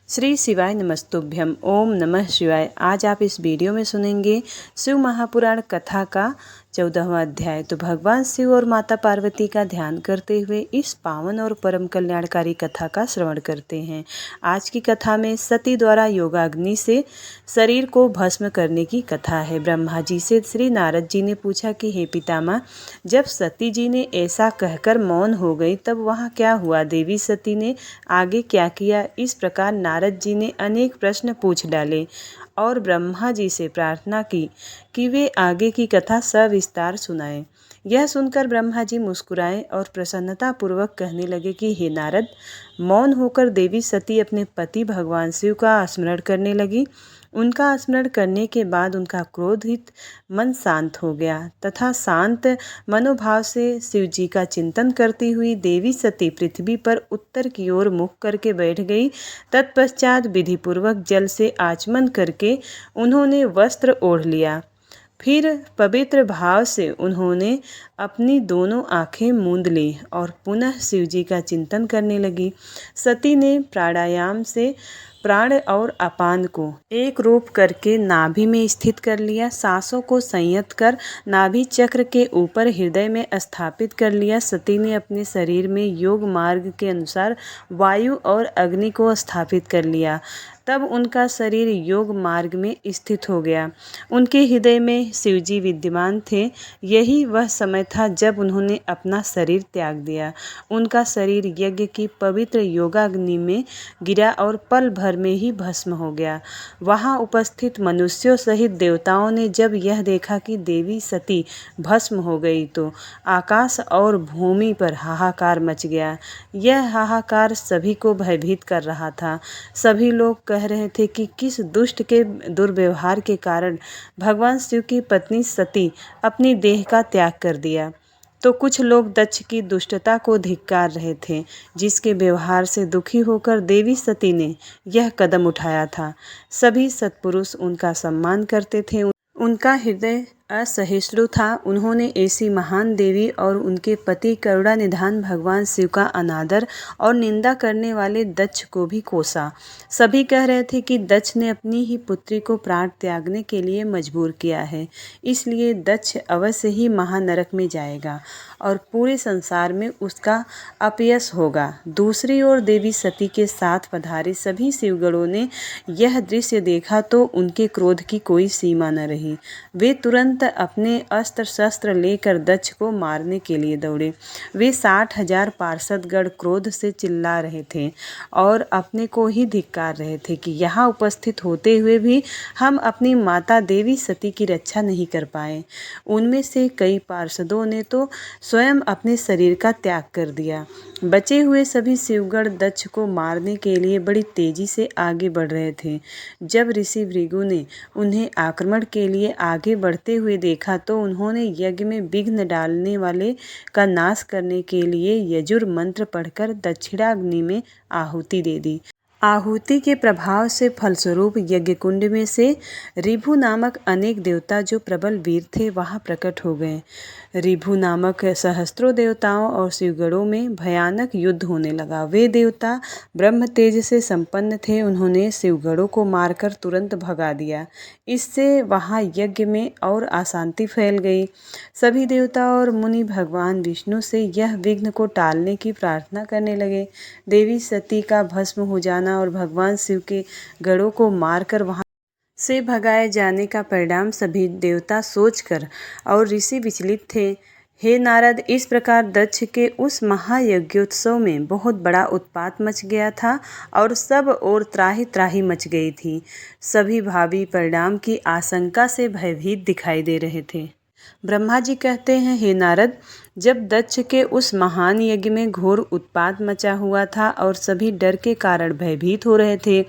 श्री शिवाय नमस्तुभ्यम। ओम नमः शिवाय। आज आप इस वीडियो में सुनेंगे शिव महापुराण कथा का 14वां अध्याय। तो भगवान शिव और माता पार्वती का ध्यान करते हुए इस पावन और परम कल्याणकारी कथा का श्रवण करते हैं। आज की कथा में सती द्वारा योगाग्नि से शरीर को भस्म करने की कथा है। ब्रह्मा जी से श्री नारद जी ने पूछा कि हे पितामह, जब सती जी ने ऐसा कहकर मौन हो गई तब वहाँ क्या हुआ? देवी सती ने आगे क्या किया? इस प्रकार नारद जी ने अनेक प्रश्न पूछ डाले और ब्रह्मा जी से प्रार्थना की कि वे आगे की कथा सविस्तार सुनाएं। यह सुनकर ब्रह्मा जी मुस्कुराए और प्रसन्नता पूर्वक कहने लगे कि हे नारद, मौन होकर देवी सती अपने पति भगवान शिव का स्मरण करने लगी। उनका स्मरण करने के बाद उनका क्रोधित मन शांत हो गया तथा शांत मनोभाव से शिव जी का चिंतन करती हुई देवी सती पृथ्वी पर उत्तर की ओर मुख करके बैठ गई। तत्पश्चात विधिपूर्वक जल से आचमन करके उन्होंने वस्त्र ओढ़ लिया। फिर पवित्र भाव से उन्होंने अपनी दोनों आंखें मूंद ली और पुनः शिव जी का चिंतन करने लगी। सती ने प्राणायाम से प्राण और अपान को एक रूप करके नाभि में स्थित कर लिया। सांसों को संयत कर नाभि चक्र के ऊपर हृदय में स्थापित कर लिया। सती ने अपने शरीर में योग मार्ग के अनुसार वायु और अग्नि को स्थापित कर लिया। तब उनका शरीर योग मार्ग में स्थित हो गया। उनके हृदय में शिवजी विद्यमान थे। यही वह समय था जब उन्होंने अपना शरीर त्याग दिया। उनका शरीर यज्ञ की पवित्र योगाग्नि में गिरा और पल भर में ही भस्म हो गया। वहां उपस्थित मनुष्यों सहित देवताओं ने जब यह देखा कि देवी सती भस्म हो गई तो आकाश और भूमि पर हाहाकार मच गया। यह हाहाकार सभी को भयभीत कर रहा था। सभी लोग कह रहे थे कि किस दुष्ट के दुर्व्यवहार के कारण भगवान शिव की पत्नी सती अपनी देह का त्याग कर दिया। तो कुछ लोग दक्ष की दुष्टता को धिक्कार रहे थे, जिसके व्यवहार से दुखी होकर देवी सती ने यह कदम उठाया था। सभी सत्पुरुष उनका सम्मान करते थे। उनका हृदय असहिष्णु था। उन्होंने ऐसी महान देवी और उनके पति करुणा निधान भगवान शिव का अनादर और निंदा करने वाले दक्ष को भी कोसा। सभी कह रहे थे कि दक्ष ने अपनी ही पुत्री को प्राण त्यागने के लिए मजबूर किया है, इसलिए दक्ष अवश्य ही महानरक में जाएगा और पूरे संसार में उसका अपयश होगा। दूसरी ओर देवी सती के साथ पधारे सभी शिवगणों ने यह दृश्य देखा तो उनके क्रोध की कोई सीमा न रही। वे तुरंत अपने अस्त्र शस्त्र लेकर दक्ष को मारने के लिए दौड़े। वे 60,000 पार्षदगण क्रोध से चिल्ला रहे थे और अपने को ही धिक्कार रहे थे कि यहाँ उपस्थित होते हुए भी हम अपनी माता देवी सती की रक्षा नहीं कर पाए। उनमें से कई पार्षदों ने तो स्वयं अपने शरीर का त्याग कर दिया। बचे हुए सभी शिवगण दक्ष को मारने के लिए बड़ी तेजी से आगे बढ़ रहे थे। जब ऋषि भृगु ने उन्हें आक्रमण के लिए आगे बढ़ते हुए देखा तो उन्होंने यज्ञ में विघ्न डालने वाले का नाश करने के लिए यजुर मंत्र पढ़कर दक्षिणाग्नि में आहुति दे दी। आहुति के प्रभाव से फलस्वरूप यज्ञ कुंड में से ऋभु नामक अनेक देवता जो प्रबल वीर थे वहां प्रकट हो गए। ऋभु नामक सहस्त्रों देवताओं और शिवगणों में भयानक युद्ध होने लगा। वे देवता ब्रह्म तेज से संपन्न थे। उन्होंने शिवगणों को मारकर तुरंत भगा दिया। इससे वहां यज्ञ में और अशांति फैल गई। सभी देवता और मुनि भगवान विष्णु से यह विघ्न को टालने की प्रार्थना करने लगे। देवी सती का भस्म हो जाना और भगवान शिव के गणों को मारकर वहां से भगाए जाने का परिणाम सभी देवता सोचकर और ऋषि विचलित थे। हे नारद, इस प्रकार दक्ष के उस महायज्ञोत्सव में बहुत बड़ा उत्पात मच गया था और सब ओर त्राहि त्राहि मच गई थी। सभी भावी परिणाम की आशंका से भयभीत दिखाई दे रहे थे। ब्रह्मा जी कहते हैं, हे नारद, जब दक्ष के उस महान यज्ञ में घोर उत्पात मचा हुआ था और सभी डर के कारण भयभीत हो रहे थे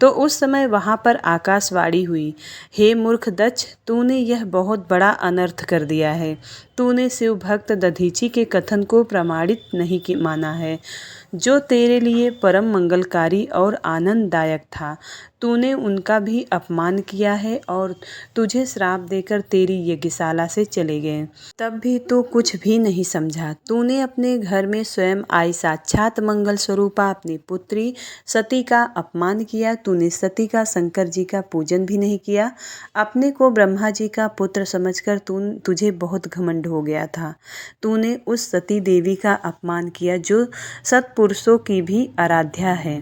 तो उस समय वहां पर आकाशवाणी हुई, हे मूर्ख दक्ष, तूने यह बहुत बड़ा अनर्थ कर दिया है। तूने शिव भक्त दधीची के कथन को प्रमाणित नहीं माना है, जो तेरे लिए परम मंगलकारी और आनंददायक था। तूने उनका भी अपमान किया है और तुझे श्राप देकर तेरी यज्ञशाला से चले गए। तब भी तू कुछ भी नहीं नहीं समझा। तूने अपने घर में स्वयं आई साक्षात मंगल स्वरूपा अपनी पुत्री सती का अपमान किया। तूने सती का शंकर जी का पूजन भी नहीं किया। अपने को ब्रह्मा जी का पुत्र समझकर तुझे बहुत घमंड हो गया था। तूने उस सती देवी का अपमान किया जो सत्पुरुषों की भी आराध्या है।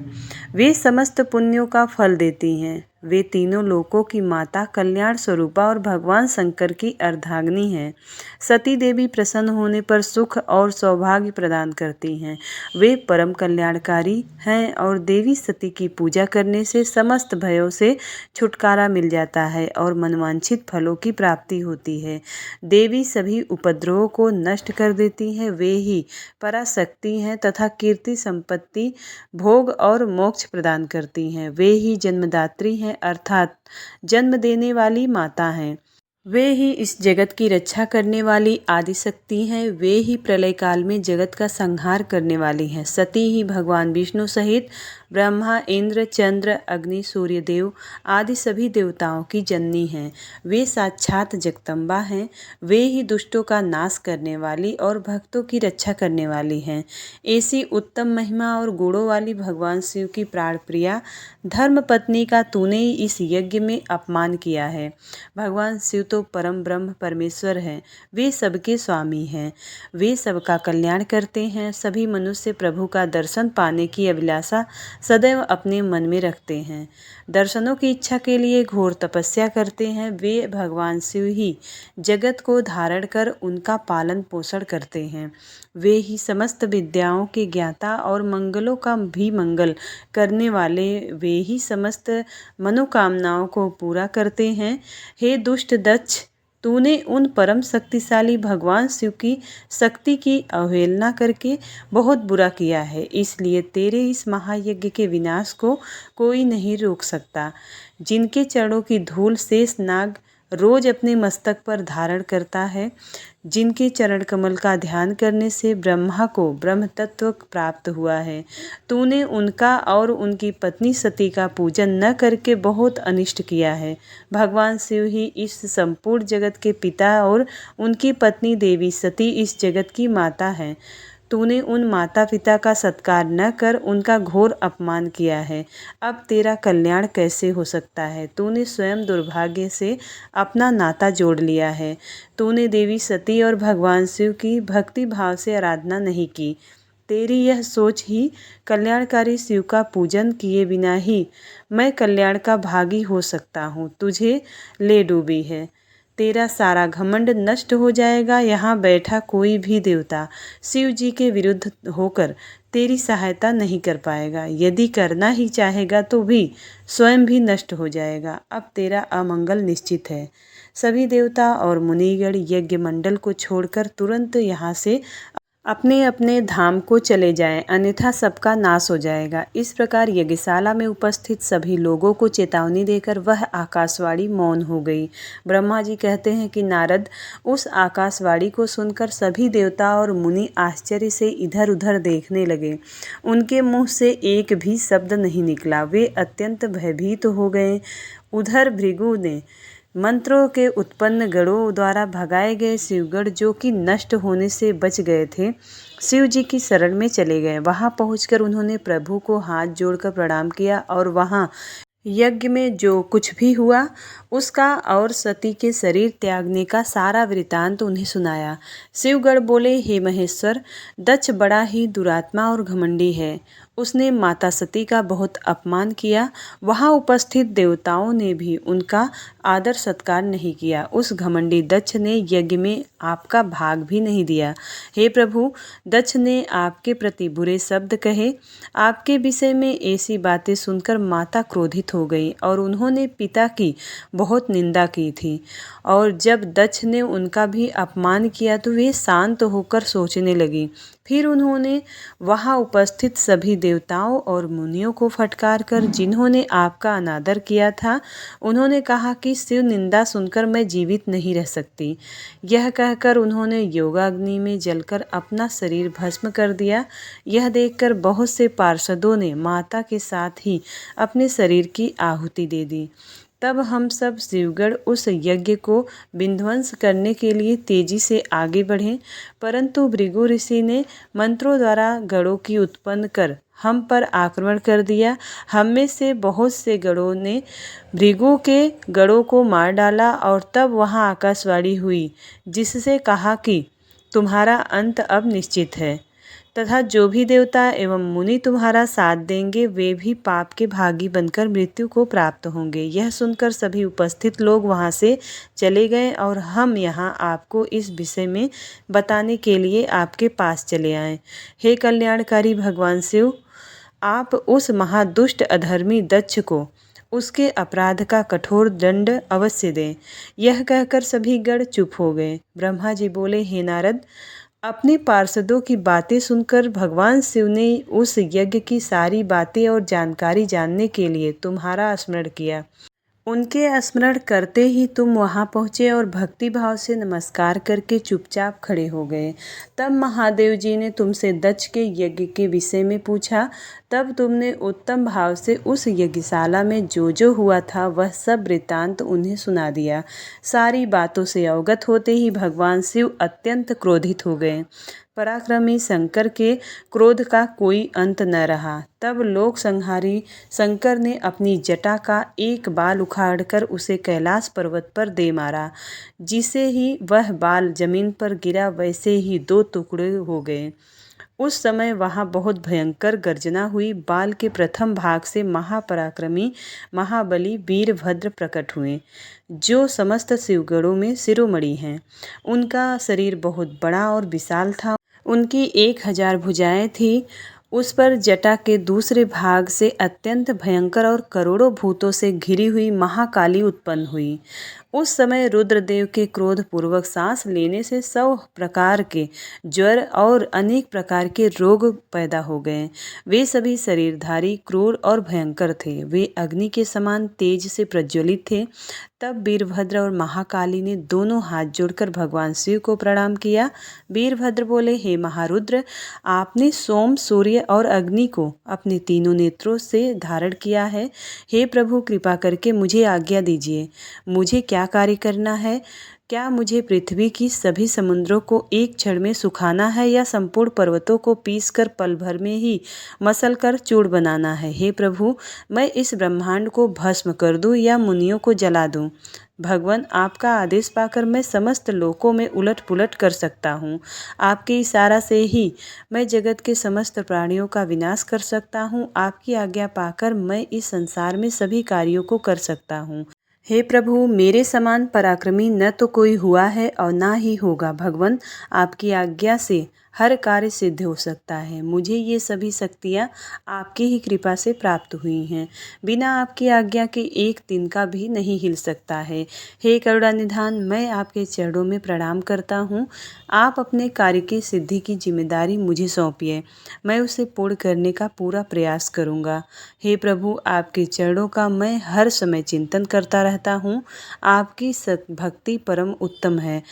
वे समस्त पुण्यों का फल देती हैं। वे तीनों लोकों की माता कल्याण स्वरूपा और भगवान शंकर की अर्धांगिनी हैं। सती देवी प्रसन्न होने पर सुख और सौभाग्य प्रदान करती हैं। वे परम कल्याणकारी हैं और देवी सती की पूजा करने से समस्त भयों से छुटकारा मिल जाता है और मनवांछित फलों की प्राप्ति होती है। देवी सभी उपद्रवों को नष्ट कर देती हैं। वे ही पराशक्ति हैं तथा कीर्ति, संपत्ति, भोग और मोक्ष प्रदान करती हैं। वे ही जन्मदात्री हैं अर्थात जन्म देने वाली माता हैं। वे ही इस जगत की रक्षा करने वाली आदि शक्ति हैं। वे ही प्रलय काल में जगत का संहार करने वाली हैं। सती ही भगवान विष्णु सहित ब्रह्मा, इंद्र, चंद्र, अग्नि, सूर्य देव आदि सभी देवताओं की जननी हैं। वे साक्षात जगदम्बा हैं। वे ही दुष्टों का नाश करने वाली और भक्तों की रक्षा करने वाली हैं। ऐसी उत्तम महिमा और गुणों वाली भगवान शिव की प्राण प्रिया धर्म पत्नी का तूने ही इस यज्ञ में अपमान किया है। भगवान शिव तो परम ब्रह्म परमेश्वर हैं। वे सबके स्वामी हैं। वे सबका कल्याण करते हैं। सभी मनुष्य प्रभु का दर्शन पाने की अभिलाषा सदैव अपने मन में रखते हैं। दर्शनों की इच्छा के लिए घोर तपस्या करते हैं। वे भगवान शिव ही जगत को धारण कर उनका पालन पोषण करते हैं। वे ही समस्त विद्याओं के ज्ञाता और मंगलों का भी मंगल करने वाले। वे ही समस्त मनोकामनाओं को पूरा करते हैं। हे दुष्ट दक्ष, तूने उन परम शक्तिशाली भगवान शिव की शक्ति की अवहेलना करके बहुत बुरा किया है। इसलिए तेरे इस महायज्ञ के विनाश को कोई नहीं रोक सकता। जिनके चरणों की धूल शेष नाग रोज अपने मस्तक पर धारण करता है, जिनके चरण कमल का ध्यान करने से ब्रह्मा को ब्रह्म तत्व प्राप्त हुआ है, तूने उनका और उनकी पत्नी सती का पूजन न करके बहुत अनिष्ट किया है। भगवान शिव ही इस संपूर्ण जगत के पिता और उनकी पत्नी देवी सती इस जगत की माता है। तूने उन माता पिता का सत्कार न कर उनका घोर अपमान किया है। अब तेरा कल्याण कैसे हो सकता है? तूने स्वयं दुर्भाग्य से अपना नाता जोड़ लिया है। तूने देवी सती और भगवान शिव की भक्ति भाव से आराधना नहीं की। तेरी यह सोच ही कल्याणकारी शिव का पूजन किए बिना ही मैं कल्याण का भागी हो सकता हूँ, तुझे ले डूबी है। तेरा सारा घमंड नष्ट हो जाएगा। यहाँ बैठा कोई भी देवता शिव जी के विरुद्ध होकर तेरी सहायता नहीं कर पाएगा। यदि करना ही चाहेगा तो भी स्वयं भी नष्ट हो जाएगा। अब तेरा अमंगल निश्चित है। सभी देवता और मुनिगण यज्ञ मंडल को छोड़कर तुरंत यहाँ से अपने अपने धाम को चले जाएं, अन्यथा सबका नाश हो जाएगा। इस प्रकार यज्ञशाला में उपस्थित सभी लोगों को चेतावनी देकर वह आकाशवाणी मौन हो गई। ब्रह्मा जी कहते हैं कि नारद, उस आकाशवाणी को सुनकर सभी देवता और मुनि आश्चर्य से इधर उधर देखने लगे। उनके मुंह से एक भी शब्द नहीं निकला। वे अत्यंत भयभीत हो गए। उधर भृगु ने मंत्रों के उत्पन्न गणों द्वारा भगाए गए शिवगण जो कि नष्ट होने से बच गए थे, शिव जी की शरण में चले गए। वहां पहुंचकर उन्होंने प्रभु को हाथ जोड़कर प्रणाम किया और वहां यज्ञ में जो कुछ भी हुआ उसका और सती के शरीर त्यागने का सारा वृतांत उन्हें सुनाया। शिवगण बोले, हे महेश्वर, दक्ष बड़ा ही दुरात्मा और घमंडी है। उसने माता सती का बहुत अपमान किया। वहां उपस्थित देवताओं ने भी उनका आदर सत्कार नहीं किया। उस घमंडी दक्ष ने यज्ञ में आपका भाग भी नहीं दिया। हे प्रभु, दक्ष ने आपके प्रति बुरे शब्द कहे। आपके विषय में ऐसी बातें सुनकर माता क्रोधित हो गई और उन्होंने पिता की बहुत निंदा की थी। और जब दक्ष ने उनका भी अपमान किया तो वे शांत होकर सोचने लगी। फिर उन्होंने वहां उपस्थित सभी देवताओं और मुनियों को फटकार कर, जिन्होंने आपका अनादर किया था, उन्होंने कहा कि शिव निंदा सुनकर मैं जीवित नहीं रह सकती। यह कहकर उन्होंने योगाग्नि में जलकर अपना शरीर भस्म कर दिया। यह देखकर बहुत से पार्षदों ने माता के साथ ही अपने शरीर की आहुति दे दी। तब हम सब शिवगढ़ उस यज्ञ को विध्वंस करने के लिए तेजी से आगे बढ़े, परंतु भृगु ऋषि ने मंत्रों द्वारा गढ़ों की उत्पन्न कर हम पर आक्रमण कर दिया। हम में से बहुत से गढ़ों ने भृगु के गढ़ों को मार डाला और तब वहाँ आकाशवाणी हुई, जिससे कहा कि तुम्हारा अंत अब निश्चित है तथा जो भी देवता एवं मुनि तुम्हारा साथ देंगे वे भी पाप के भागी बनकर मृत्यु को प्राप्त होंगे। यह सुनकर सभी उपस्थित लोग वहाँ से चले गए और हम यहाँ आपको इस विषय में बताने के लिए आपके पास चले आए। हे कल्याणकारी भगवान शिव, आप उस महादुष्ट अधर्मी दक्ष को उसके अपराध का कठोर दंड अवश्य दें। यह कहकर सभी गण चुप हो गए। ब्रह्मा जी बोले, हे नारद, अपने पार्षदों की बातें सुनकर भगवान शिव ने उस यज्ञ की सारी बातें और जानकारी जानने के लिए तुम्हारा स्मरण किया। उनके स्मरण करते ही तुम वहां पहुँचे और भक्ति भाव से नमस्कार करके चुपचाप खड़े हो गए। तब महादेव जी ने तुमसे दक्ष के यज्ञ के विषय में पूछा। तब तुमने उत्तम भाव से उस यज्ञशाला में जो जो हुआ था वह सब वृत्तांत उन्हें सुना दिया। सारी बातों से अवगत होते ही भगवान शिव अत्यंत क्रोधित हो गए। पराक्रमी शंकर के क्रोध का कोई अंत न रहा। तब लोक संहारी शंकर ने अपनी जटा का एक बाल उखाड़कर उसे कैलाश पर्वत पर दे मारा। जिसे ही वह बाल जमीन पर गिरा वैसे ही दो टुकड़े हो गए। उस समय वहाँ बहुत भयंकर गर्जना हुई। बाल के प्रथम भाग से महापराक्रमी महाबली वीरभद्र प्रकट हुए, जो समस्त शिवगढ़ों में शिरोमणि हैं। उनका शरीर बहुत बड़ा और विशाल था। उनकी 1000 भुजाएं थी। उस पर जटा के दूसरे भाग से अत्यंत भयंकर और करोड़ों भूतों से घिरी हुई महाकाली उत्पन्न हुई। उस समय रुद्रदेव के क्रोध पूर्वक सांस लेने से 100 प्रकार के ज्वर और अनेक प्रकार के रोग पैदा हो गए। वे सभी शरीरधारी, क्रूर और भयंकर थे। वे अग्नि के समान तेज से प्रज्वलित थे। तब वीरभद्र और महाकाली ने दोनों हाथ जोड़कर भगवान शिव को प्रणाम किया। वीरभद्र बोले, हे महारुद्र, आपने सोम, सूर्य और अग्नि को अपने तीनों नेत्रों से धारण किया है। हे प्रभु, कृपा करके मुझे आज्ञा दीजिए। मुझे क्या कार्य करना है? क्या मुझे पृथ्वी की सभी समुद्रों को एक क्षण में सुखाना है या संपूर्ण पर्वतों को पीसकर पल भर में ही मसल कर चूर्ण बनाना है? हे प्रभु, मैं इस ब्रह्मांड को भस्म कर दूं या मुनियों को जला दूं? भगवान, आपका आदेश पाकर मैं समस्त लोकों में उलट पुलट कर सकता हूँ। आपके इशारा से ही मैं जगत के समस्त प्राणियों का विनाश कर सकता हूँ। आपकी आज्ञा पाकर मैं इस संसार में सभी कार्यों को कर सकता हूँ। हे प्रभु, मेरे समान पराक्रमी न तो कोई हुआ है और ना ही होगा। भगवान, आपकी आज्ञा से हर कार्य सिद्ध हो सकता है। मुझे ये सभी शक्तियाँ आपकी ही कृपा से प्राप्त हुई हैं। बिना आपकी आज्ञा के एक तिनका भी नहीं हिल सकता है। हे करुणानिधान, मैं आपके चरणों में प्रणाम करता हूँ। आप अपने कार्य की सिद्धि की जिम्मेदारी मुझे सौंपिए। मैं उसे पूर्ण करने का पूरा प्रयास करूँगा। हे प्रभु, आपके चरणों का मैं हर समय चिंतन करता रहता हूँ। आपकी भक्ति परम उत्तम है।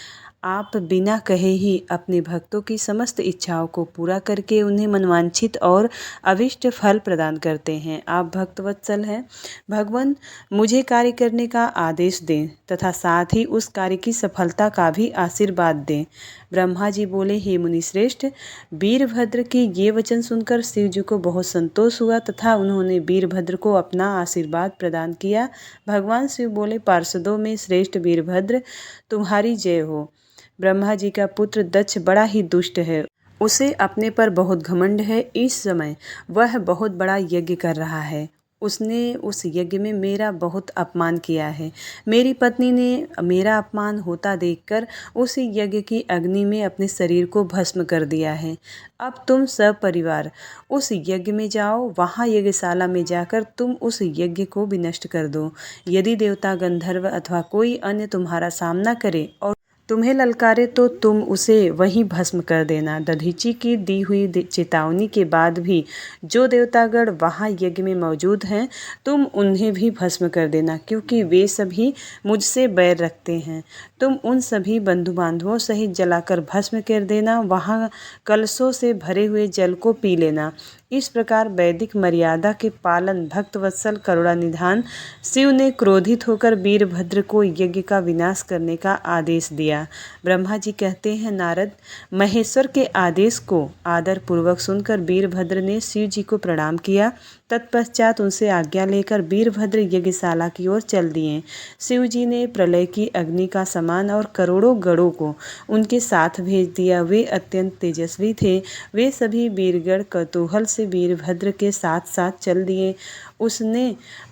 आप बिना कहे ही अपने भक्तों की समस्त इच्छाओं को पूरा करके उन्हें मनवांछित और अभिष्ट फल प्रदान करते हैं। आप भक्तवत्सल हैं। भगवान, मुझे कार्य करने का आदेश दें तथा साथ ही उस कार्य की सफलता का भी आशीर्वाद दें। ब्रह्मा जी बोले, हे मुनिश्रेष्ठ, वीरभद्र के ये वचन सुनकर शिव जी को बहुत संतोष हुआ तथा उन्होंने वीरभद्र को अपना आशीर्वाद प्रदान किया। भगवान शिव बोले, पार्षदों में श्रेष्ठ वीरभद्र, तुम्हारी जय हो। ब्रह्मा जी का पुत्र दक्ष बड़ा ही दुष्ट है। उसे अपने पर बहुत घमंड है। इस समय वह बहुत बड़ा यज्ञ कर रहा है। उसने उस यज्ञ में मेरा बहुत अपमान किया है। मेरी पत्नी ने मेरा अपमान होता देखकर उस यज्ञ की अग्नि में अपने शरीर को भस्म कर दिया है। अब तुम सब परिवार उस यज्ञ में जाओ। वहाँ यज्ञशाला में जाकर तुम उस यज्ञ को विनष्ट कर दो। यदि देवता, गंधर्व अथवा कोई अन्य तुम्हारा सामना करे और तुम्हें ललकारे तो तुम उसे वहीं भस्म कर देना। दधीचि की दी हुई चेतावनी के बाद भी जो देवतागण वहाँ यज्ञ में मौजूद हैं, तुम उन्हें भी भस्म कर देना, क्योंकि वे सभी मुझसे बैर रखते हैं। तुम उन सभी बंधु बांधवों सहित जलाकर भस्म कर देना। वहाँ कलशों से भरे हुए जल को पी लेना। इस प्रकार वैदिक मर्यादा के पालन भक्त वत्सल करुणानिधान शिव ने क्रोधित होकर वीरभद्र को यज्ञ का विनाश करने का आदेश दिया। ब्रह्मा जी कहते हैं, नारद, महेश्वर के आदेश को आदर पूर्वक सुनकर वीरभद्र ने शिव जी को प्रणाम किया। तत्पश्चात उनसे आज्ञा लेकर वीरभद्र यज्ञशाला की ओर चल दिए। शिव जी ने प्रलय की अग्नि का समान और करोड़ों गणों को उनके साथ भेज दिया। वे अत्यंत तेजस्वी थे। वे सभी वीरगण कौतूहल से वीरभद्र के साथ साथ चल दिए। उसने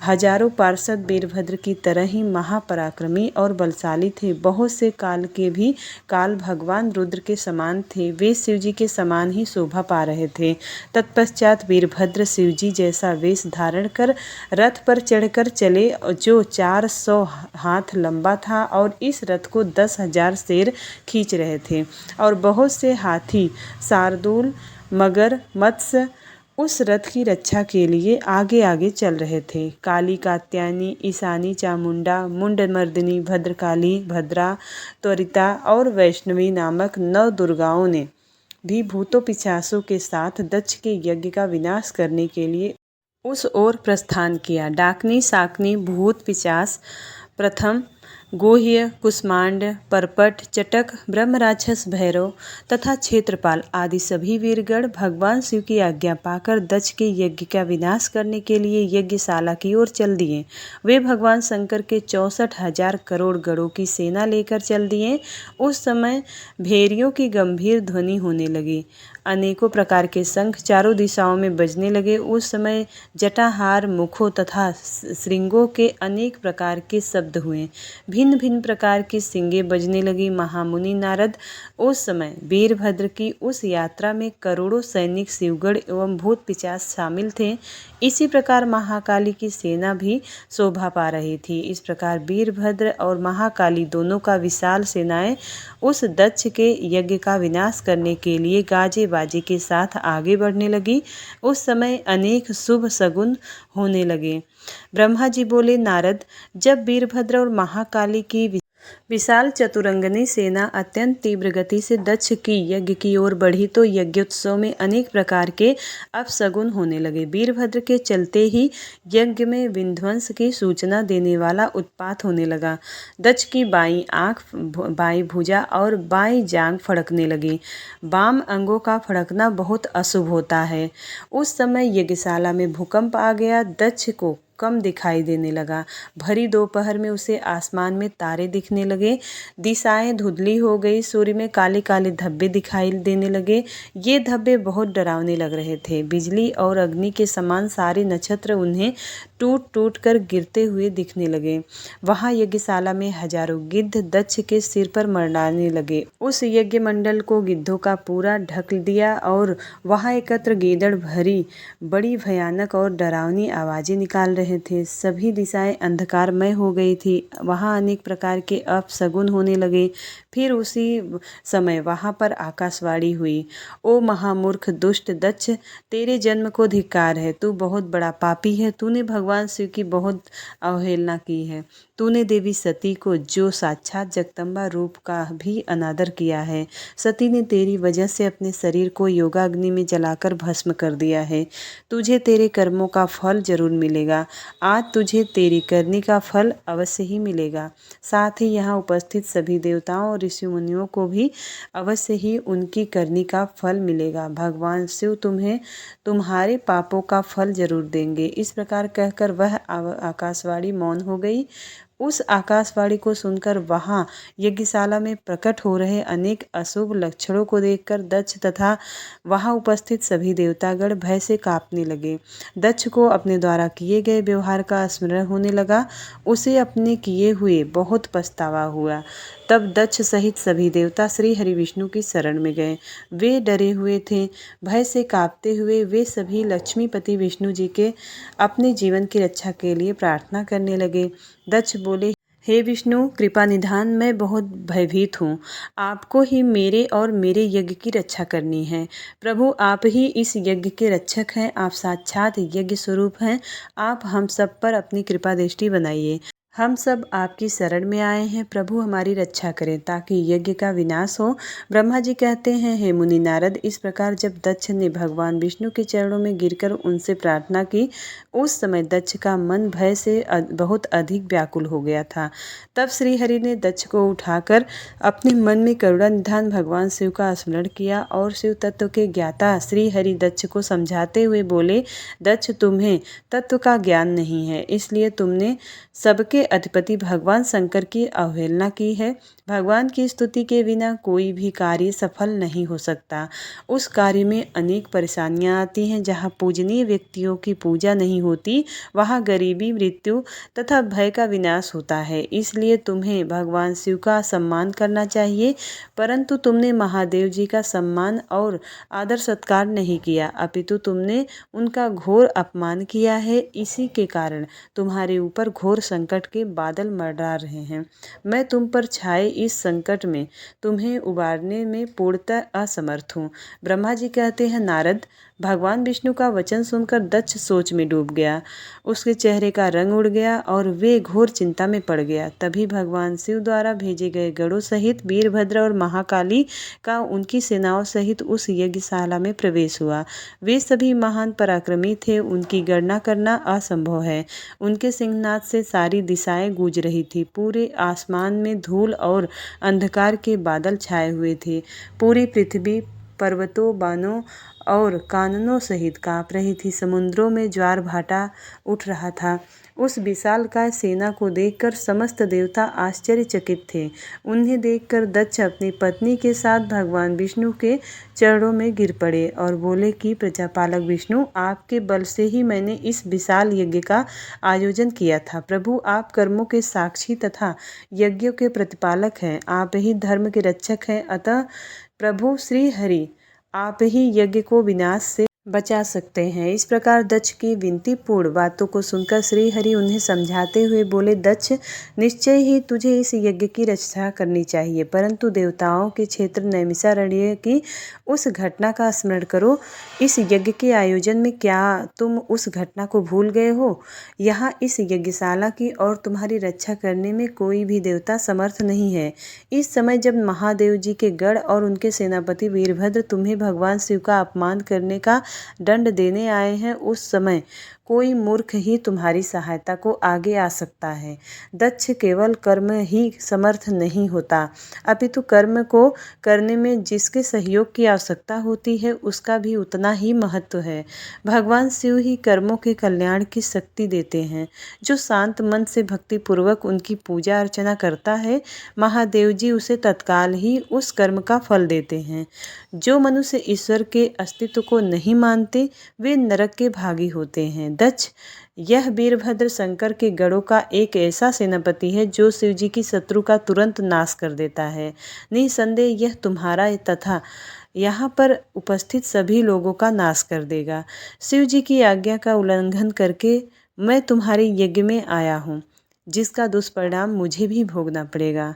हजारों पार्षद वीरभद्र की तरह ही महापराक्रमी और बलशाली थे। बहुत से काल के भी काल भगवान रुद्र के समान थे। वे शिवजी के समान ही शोभा पा रहे थे। तत्पश्चात वीरभद्र शिवजी जैसा वेश धारण कर रथ पर चढ़कर चले, जो 400 हाथ लंबा था, और इस रथ को 10,000 शेर खींच रहे थे और बहुत से हाथी, शार्दूल, मगर, मत्स्य उस रथ की रक्षा के लिए आगे आगे चल रहे थे। काली, कात्यायनी, ईशानी, चामुंडा, मुंडमर्दिनी, भद्रकाली, भद्रा, त्वरिता और वैष्णवी नामक 9 दुर्गाओं ने भी भूतों पिशाचों के साथ दक्ष के यज्ञ का विनाश करने के लिए उस ओर प्रस्थान किया। डाकनी, शाकनी, भूत पिशाच, प्रथम, गोह्य, कुष्मांड, परपट, चटक, ब्रह्मराक्षस, भैरव तथा क्षेत्रपाल आदि सभी वीरगण भगवान शिव की आज्ञा पाकर दक्ष के यज्ञ का विनाश करने के लिए यज्ञशाला की ओर चल दिए। वे भगवान शंकर के 64,000 करोड़ गणों की सेना लेकर चल दिए। उस समय भेरियों की गंभीर ध्वनि होने लगी। अनेकों प्रकार के शंख चारों दिशाओं में बजने लगे। उस समय जटाहार, मुखों तथा श्रृंगों के अनेक प्रकार के शब्द हुए। भिन्न भिन्न प्रकार की सींगें बजने लगी। महामुनि नारद उस समय वीरभद्र की उस यात्रा में करोड़ों सैनिक, शिवगण एवं भूत पिशाच शामिल थे। इसी प्रकार महाकाली की सेना भी शोभा पा रही थी। इस प्रकार वीरभद्र और महाकाली दोनों का विशाल सेनाएं उस दक्ष के यज्ञ का विनाश करने के लिए गाजे बाजे के साथ आगे बढ़ने लगी। उस समय अनेक शुभ सगुन होने लगे। ब्रह्मा जी बोले, नारद, जब वीरभद्र और महाकाली की विशाल चतुरंगनी सेना अत्यंत तीव्र गति से दक्ष की यज्ञ की ओर बढ़ी तो यज्ञोत्सव में अनेक प्रकार के अपशगुन होने लगे। वीरभद्र के चलते ही यज्ञ में विध्वंस की सूचना देने वाला उत्पात होने लगा। दक्ष की बाईं आंख, बाईं भुजा और बाईं जांघ फड़कने लगी। वाम अंगों का फड़कना बहुत अशुभ होता है। उस समय यज्ञशाला में भूकंप आ गया। दक्ष को कम दिखाई देने लगा। भरी दोपहर में उसे आसमान में तारे दिखने लगे। दिशाएं धुंधली हो गई। सूर्य में काले काले धब्बे दिखाई देने लगे। ये धब्बे बहुत डरावने लग रहे थे। बिजली और अग्नि के समान सारे नक्षत्र उन्हें टूट टूट कर गिरते हुए दिखने लगे। वहां यज्ञशाला में हजारों गिद्ध दक्ष के सिर पर मरडाने लगे। उस यज्ञ मंडल को गिद्धों का पूरा ढक दिया और वहां एकत्र गीदड़ भरी बड़ी भयानक और डरावनी आवाजें निकाल रहे थे। सभी दिशाएं अंधकारमय हो गई थी। वहां अनेक प्रकार के अपशगुन होने लगे। फिर उसी समय वहां पर आकाशवाणी हुई, ओ महामूर्ख दुष्ट दक्ष, तेरे जन्म को धिक्कार है। तू बहुत बड़ा पापी है। तूने भगवान शिव की बहुत अवहेलना की है। तूने देवी सती को, जो साक्षात जगदम्बा रूप का भी अनादर किया है। सती ने तेरी वजह से अपने शरीर को योगाग्नि में जलाकर भस्म कर दिया है। तुझे तेरे कर्मों का फल जरूर मिलेगा। आज तुझे तेरी करनी का फल अवश्य ही मिलेगा। साथ ही यहाँ उपस्थित सभी देवताओं और ऋषि मुनियों को भी अवश्य ही उनकी करनी का फल मिलेगा। भगवान शिव तुम्हें तुम्हारे पापों का फल जरूर देंगे। इस प्रकार कहकर वह आकाशवाणी मौन हो गई। उस आकाशवाणी को सुनकर वहां यज्ञशाला में प्रकट हो रहे अनेक अशुभ लक्षणों को देखकर दक्ष तथा वहां उपस्थित सभी देवतागण भय से कांपने लगे। दक्ष को अपने द्वारा किए गए व्यवहार का स्मरण होने लगा। उसे अपने किए हुए बहुत पछतावा हुआ। तब दक्ष सहित सभी देवता श्री हरि विष्णु की शरण में गए। वे डरे हुए थे। भय से कांपते हुए वे सभी लक्ष्मीपति विष्णु जी के अपने जीवन की रक्षा के लिए प्रार्थना करने लगे। दक्ष बोले, हे विष्णु, कृपा निधान, मैं बहुत भयभीत हूँ। आपको ही मेरे और मेरे यज्ञ की रक्षा करनी है। प्रभु, आप ही इस यज्ञ के रक्षक हैं। आप साक्षात यज्ञ स्वरूप हैं। आप हम सब पर अपनी कृपा दृष्टि बनाइए। हम सब आपकी शरण में आए हैं, प्रभु हमारी रक्षा करें ताकि यज्ञ का विनाश हो। ब्रह्मा जी कहते हैं, हे मुनि नारद, इस प्रकार जब दक्ष ने भगवान विष्णु के चरणों में गिरकर उनसे प्रार्थना की, उस समय दक्ष का मन भय से बहुत अधिक व्याकुल हो गया था। तब श्री हरि ने दक्ष को उठाकर अपने मन में करुणा निधान भगवान शिव का स्मरण किया और शिव तत्व के ज्ञाता श्री हरि दक्ष को समझाते हुए बोले, दक्ष, तुम्हें तत्व का ज्ञान नहीं है, इसलिए तुमने सबके अधिपति भगवान शंकर की अवहेलना की है। भगवान की स्तुति के बिना कोई भी कार्य सफल नहीं हो सकता। उस कार्य में अनेक परेशानियां आती हैं। जहां पूजनीय व्यक्तियों की पूजा नहीं होती, वहां गरीबी, मृत्यु तथा भय का विनाश होता है। इसलिए तुम्हें भगवान शिव का सम्मान करना चाहिए, परंतु तुमने महादेव जी का सम्मान और आदर सत्कार नहीं किया, अपितु तुमने उनका घोर अपमान किया है। इसी के कारण तुम्हारे ऊपर घोर संकट के बादल मंडरा रहे हैं। मैं तुम पर छाए इस संकट में तुम्हें उबारने में पूर्णतः असमर्थ हूँ। ब्रह्मा जी कहते हैं, नारद, भगवान विष्णु का वचन सुनकर दक्ष सोच में डूब गया। उसके चेहरे का रंग उड़ गया और वे घोर चिंता में पड़ गया। तभी भगवान शिव द्वारा भेजे गए गरुड़ सहित वीरभद्र और महाकाली का उनकी सेनाओं सहित उस यज्ञशाला में प्रवेश हुआ। वे सभी महान पराक्रमी थे, उनकी गणना करना असंभव है। उनके सिंहनाद से सारी दिशाएं गूंज रही थी। पूरे आसमान में धूल और अंधकार के बादल छाए हुए थे। पूरी पृथ्वी पर्वतों, बानों और काननों सहित कांप रही थी। समुद्रों में ज्वार भाटा उठ रहा था। उस विशालकाय सेना को देखकर समस्त देवता आश्चर्यचकित थे। उन्हें देखकर दक्ष अपनी पत्नी के साथ भगवान विष्णु के चरणों में गिर पड़े और बोले कि प्रजापालक विष्णु, आपके बल से ही मैंने इस विशाल यज्ञ का आयोजन किया था। प्रभु, आप कर्मों के साक्षी तथा यज्ञों के प्रतिपालक हैं। आप ही धर्म के रक्षक हैं। अतः प्रभु श्री हरि आप ही यज्ञ को विनाश से बचा सकते हैं। इस प्रकार दक्ष की विनतीपूर्ण बातों को सुनकर श्री हरि उन्हें समझाते हुए बोले, दक्ष, निश्चय ही तुझे इस यज्ञ की रक्षा करनी चाहिए, परंतु देवताओं के क्षेत्र नैमिषारण्य की उस घटना का स्मरण करो। इस यज्ञ के आयोजन में क्या तुम उस घटना को भूल गए हो? यहाँ इस यज्ञशाला की और तुम्हारी रक्षा करने में कोई भी देवता समर्थ नहीं है। इस समय जब महादेव जी के गढ़ और उनके सेनापति वीरभद्र तुम्हें भगवान शिव का अपमान करने का दंड देने आए हैं, उस समय कोई मूर्ख ही तुम्हारी सहायता को आगे आ सकता है। दक्ष, केवल कर्म ही समर्थ नहीं होता, अपितु कर्म को करने में जिसके सहयोग की आवश्यकता होती है उसका भी उतना ही महत्व है। भगवान शिव ही कर्मों के कल्याण की शक्ति देते हैं। जो शांत मन से भक्ति पूर्वक उनकी पूजा अर्चना करता है, महादेव जी उसे तत्काल ही उस कर्म का फल देते हैं। जो मनुष्य ईश्वर के अस्तित्व को नहीं मानते, वे नरक के भागी होते हैं। दक्ष, यह वीरभद्र शंकर के गढ़ों का एक ऐसा सेनापति है जो शिव जी की शत्रु का तुरंत नाश कर देता है। निसंदेह यह तुम्हारा तथा यहाँ पर उपस्थित सभी लोगों का नाश कर देगा। शिव जी की आज्ञा का उल्लंघन करके मैं तुम्हारे यज्ञ में आया हूँ, जिसका दुष्परिणाम मुझे भी भोगना पड़ेगा।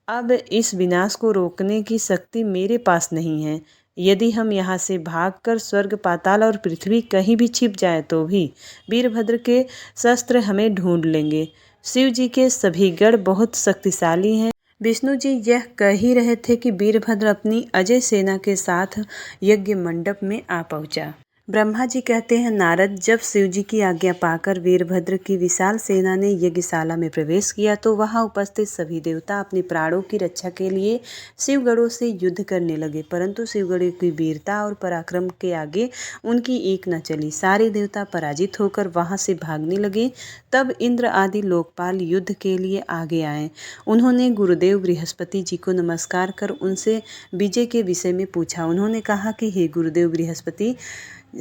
अब इस विनाश को रोकने की शक्ति मेरे पास नहीं है। यदि हम यहाँ से भागकर स्वर्ग, पाताल और पृथ्वी कहीं भी छिप जाए तो भी वीरभद्र के शस्त्र हमें ढूंढ लेंगे। शिव जी के सभी गढ़ बहुत शक्तिशाली हैं। विष्णु जी यह कह ही रहे थे कि वीरभद्र अपनी अजय सेना के साथ यज्ञ मंडप में आ पहुंचा। ब्रह्मा जी कहते हैं, नारद, जब शिव जी की आज्ञा पाकर वीरभद्र की विशाल सेना ने यज्ञशाला में प्रवेश किया तो वहां उपस्थित सभी देवता अपने प्राणों की रक्षा के लिए शिवगढ़ों से युद्ध करने लगे, परंतु शिवगढ़ों की वीरता और पराक्रम के आगे उनकी एक न चली। सारे देवता पराजित होकर वहां से भागने लगे। तब इंद्र आदि लोकपाल युद्ध के लिए आगे आए। उन्होंने गुरुदेव बृहस्पति जी को नमस्कार कर उनसे विजय के विषय में पूछा। उन्होंने कहा कि हे गुरुदेव बृहस्पति,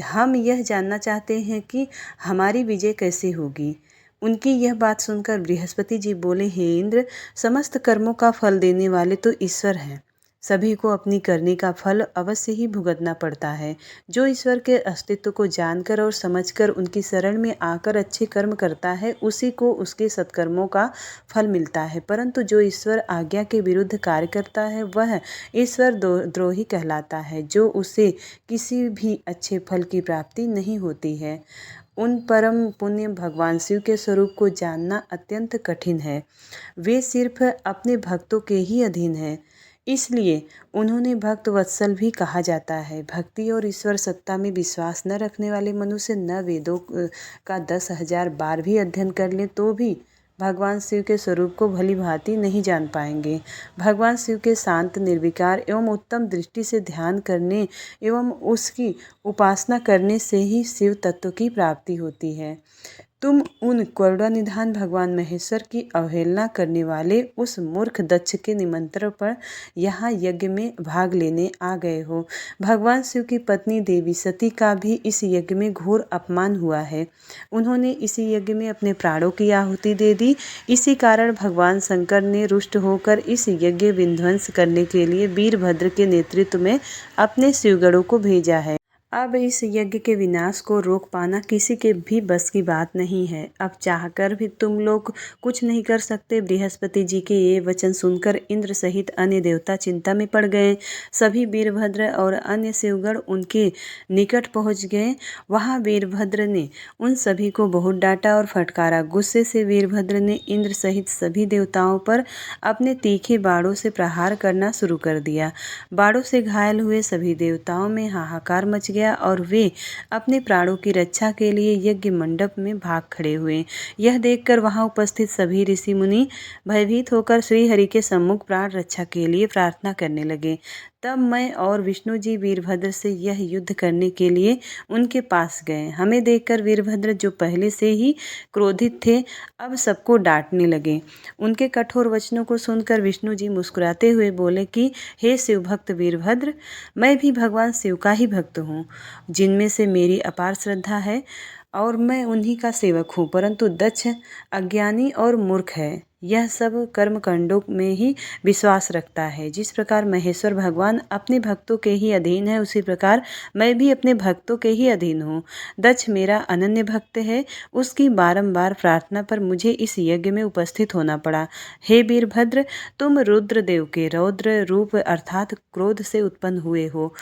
हम यह जानना चाहते हैं कि हमारी विजय कैसे होगी। उनकी यह बात सुनकर बृहस्पति जी बोले, हे इंद्र, समस्त कर्मों का फल देने वाले तो ईश्वर हैं। सभी को अपनी करने का फल अवश्य ही भुगतना पड़ता है। जो ईश्वर के अस्तित्व को जानकर और समझकर उनकी शरण में आकर अच्छे कर्म करता है, उसी को उसके सत्कर्मों का फल मिलता है, परंतु जो ईश्वर आज्ञा के विरुद्ध कार्य करता है वह ईश्वर द्रोही कहलाता है, जो उसे किसी भी अच्छे फल की प्राप्ति नहीं होती है। उन परम पुण्य भगवान शिव के स्वरूप को जानना अत्यंत कठिन है। वे सिर्फ अपने भक्तों के ही अधीन हैं, इसलिए उन्होंने भक्त वत्सल भी कहा जाता है। भक्ति और ईश्वर सत्ता में विश्वास न रखने वाले मनुष्य न वेदों का 10,000 बार भी अध्ययन कर ले तो भी भगवान शिव के स्वरूप को भली भांति नहीं जान पाएंगे। भगवान शिव के शांत, निर्विकार एवं उत्तम दृष्टि से ध्यान करने एवं उसकी उपासना करने से ही शिव तत्व की प्राप्ति होती है। तुम उन करुणानिधान भगवान महेश्वर की अवहेलना करने वाले उस मूर्ख दक्ष के निमंत्रण पर यहाँ यज्ञ में भाग लेने आ गए हो। भगवान शिव की पत्नी देवी सती का भी इस यज्ञ में घोर अपमान हुआ है। उन्होंने इसी यज्ञ में अपने प्राणों की आहुति दे दी। इसी कारण भगवान शंकर ने रुष्ट होकर इस यज्ञ विध्वंस करने के लिए वीरभद्र के नेतृत्व में अपने शिवगणों को भेजा है। अब इस यज्ञ के विनाश को रोक पाना किसी के भी बस की बात नहीं है। अब चाहकर भी तुम लोग कुछ नहीं कर सकते। बृहस्पति जी के ये वचन सुनकर इंद्र सहित अन्य देवता चिंता में पड़ गए। सभी वीरभद्र और अन्य शिवगण उनके निकट पहुंच गए। वहां वीरभद्र ने उन सभी को बहुत डांटा और फटकारा। गुस्से से वीरभद्र ने इंद्र सहित सभी देवताओं पर अपने तीखे बाणों से प्रहार करना शुरू कर दिया। बाणों से घायल हुए सभी देवताओं में हाहाकार मच गया और वे अपने प्राणों की रक्षा के लिए यज्ञ मंडप में भाग खड़े हुए। यह देखकर वहां उपस्थित सभी ऋषि मुनि भयभीत होकर श्री हरि के सम्मुख प्राण रक्षा के लिए प्रार्थना करने लगे। तब मैं और विष्णु जी वीरभद्र से यह युद्ध करने के लिए उनके पास गए। हमें देखकर वीरभद्र, जो पहले से ही क्रोधित थे, अब सबको डांटने लगे। उनके कठोर वचनों को सुनकर विष्णु जी मुस्कुराते हुए बोले कि हे शिव भक्त वीरभद्र, मैं भी भगवान शिव का ही भक्त हूँ, जिनमें से मेरी अपार श्रद्धा है और मैं उन्हीं का सेवक हूँ। परंतु दक्ष अज्ञानी और मूर्ख है। यह सब कर्मकांडों में ही विश्वास रखता है। जिस प्रकार महेश्वर भगवान अपने भक्तों के ही अधीन है, उसी प्रकार मैं भी अपने भक्तों के ही अधीन हूँ। दक्ष मेरा अनन्य भक्त है। उसकी बारंबार प्रार्थना पर मुझे इस यज्ञ में उपस्थित होना पड़ा। हे वीरभद्र, तुम रुद्रदेव के रौद्र रूप अर्थात क्रोध से उत्पन्न हुए हो।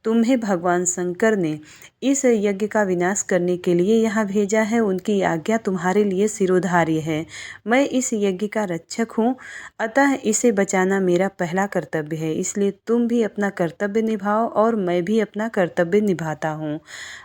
तुम्हें भगवान शंकर ने इस यज्ञ का विनाश करने के लिए यहाँ भेजा है। उनकी आज्ञा तुम्हारे लिए शिरोधार्य है। मैं इस यज्ञ का रक्षक हूँ, अतः इसे बचाना मेरा पहला कर्तव्य है। इसलिए तुम भी अपना कर्तव्य निभाओ और मैं भी अपना कर्तव्य निभाता हूँ।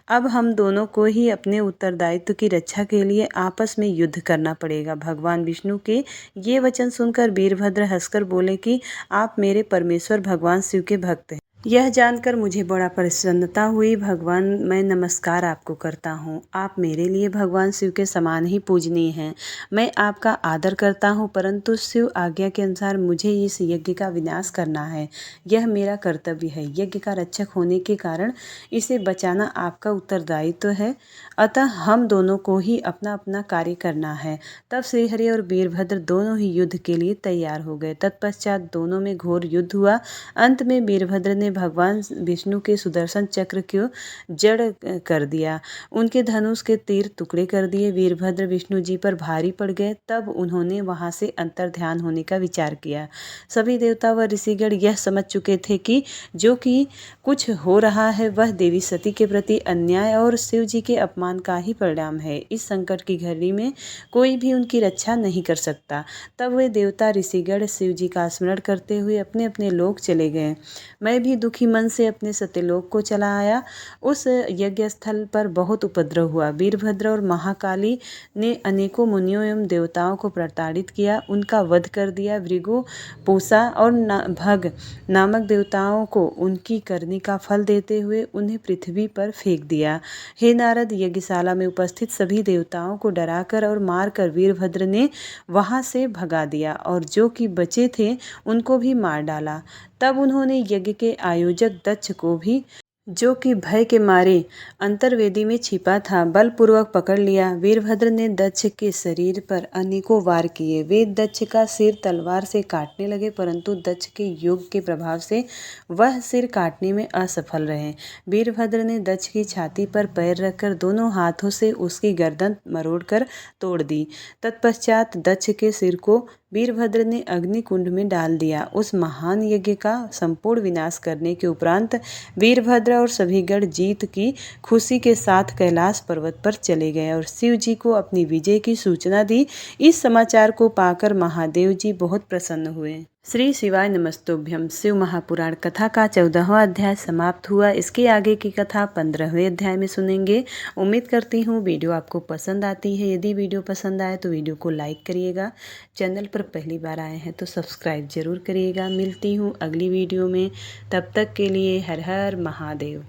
अब हम दोनों को ही अपने उत्तरदायित्व की रक्षा के लिए आपस में युद्ध करना पड़ेगा। भगवान विष्णु के ये वचन सुनकर वीरभद्र हंसकर बोले कि आप मेरे परमेश्वर भगवान शिव के भक्त हैं। यह जानकर मुझे बड़ा प्रसन्नता हुई। भगवान, मैं नमस्कार आपको करता हूँ। आप मेरे लिए भगवान शिव के समान ही पूजनीय हैं। मैं आपका आदर करता हूँ, परंतु शिव आज्ञा के अनुसार मुझे इस यज्ञ का विनाश करना है। यह मेरा कर्तव्य है। यज्ञ का रक्षक होने के कारण इसे बचाना आपका उत्तरदायित्व है। अतः हम दोनों को ही अपना अपना कार्य करना है। तब श्रीहरि और वीरभद्र दोनों ही युद्ध के लिए तैयार हो गए। तत्पश्चात दोनों में घोर युद्ध हुआ। अंत में वीरभद्र ने भगवान विष्णु के सुदर्शन चक्र को जड़ कर दिया। उनके धनुष के तीर टुकड़े कर दिए। वीरभद्र विष्णु जी पर भारी पड़ गए। तब उन्होंने वहां से अंतर ध्यान होने का विचार किया। सभी देवता व ऋषिगण यह समझ चुके थे कि जो कि कुछ हो रहा है वह देवी सती के प्रति अन्याय और शिव जी के अपमान का ही परिणाम है। इस संकट की घड़ी में कोई भी उनकी रक्षा नहीं कर सकता। तब वे देवता ऋषिगण शिव जी का स्मरण करते हुए अपने अपने लोक चले गए। मैं भी दुखी मन से अपने सत्यलोक को चला आया। उस यज्ञ स्थल पर बहुत उपद्रव हुआ। वीरभद्र और महाकाली ने अनेकों मुनियों एवं देवताओं को प्रताड़ित किया, उनका वध कर दिया। भृगु, पूषा और भग नामक देवताओं को उनकी करनी का फल देते हुए उन्हें पृथ्वी पर फेंक दिया। हे नारद, यज्ञशाला में उपस्थित सभी देवताओं को डराकर और मारकर वीरभद्र ने वहां से भगा दिया और जो कि बचे थे उनको भी मार डाला। तब उन्होंने यज्ञ के आयोजक दक्ष को भी, जो कि भय के मारे अंतर्वेदी में छिपा था, बलपूर्वक पकड़ लिया। वीरभद्र ने दक्ष के शरीर पर अनेकों वार किए। वे दक्ष का सिर तलवार से काटने लगे, परंतु दक्ष के योग के प्रभाव से वह सिर काटने में असफल रहे। वीरभद्र ने दक्ष की छाती पर पैर रखकर दोनों हाथों से उसकी गर्दन मरोड़कर तोड़ दी। तत्पश्चात दक्ष के सिर को वीरभद्र ने अग्नि कुंड में डाल दिया। उस महान यज्ञ का संपूर्ण विनाश करने के उपरांत वीरभद्र और सभी गण जीत की खुशी के साथ कैलाश पर्वत पर चले गए और शिव जी को अपनी विजय की सूचना दी। इस समाचार को पाकर महादेव जी बहुत प्रसन्न हुए। श्री शिवाय नमस्तुभ्यम। शिव महापुराण कथा का 14वां अध्याय समाप्त हुआ। इसके आगे की कथा 15वें अध्याय में सुनेंगे। उम्मीद करती हूँ वीडियो आपको पसंद आती है। यदि वीडियो पसंद आए तो वीडियो को लाइक करिएगा। चैनल पर पहली बार आए हैं तो सब्सक्राइब जरूर करिएगा। मिलती हूँ अगली वीडियो में, तब तक के लिए हर हर महादेव।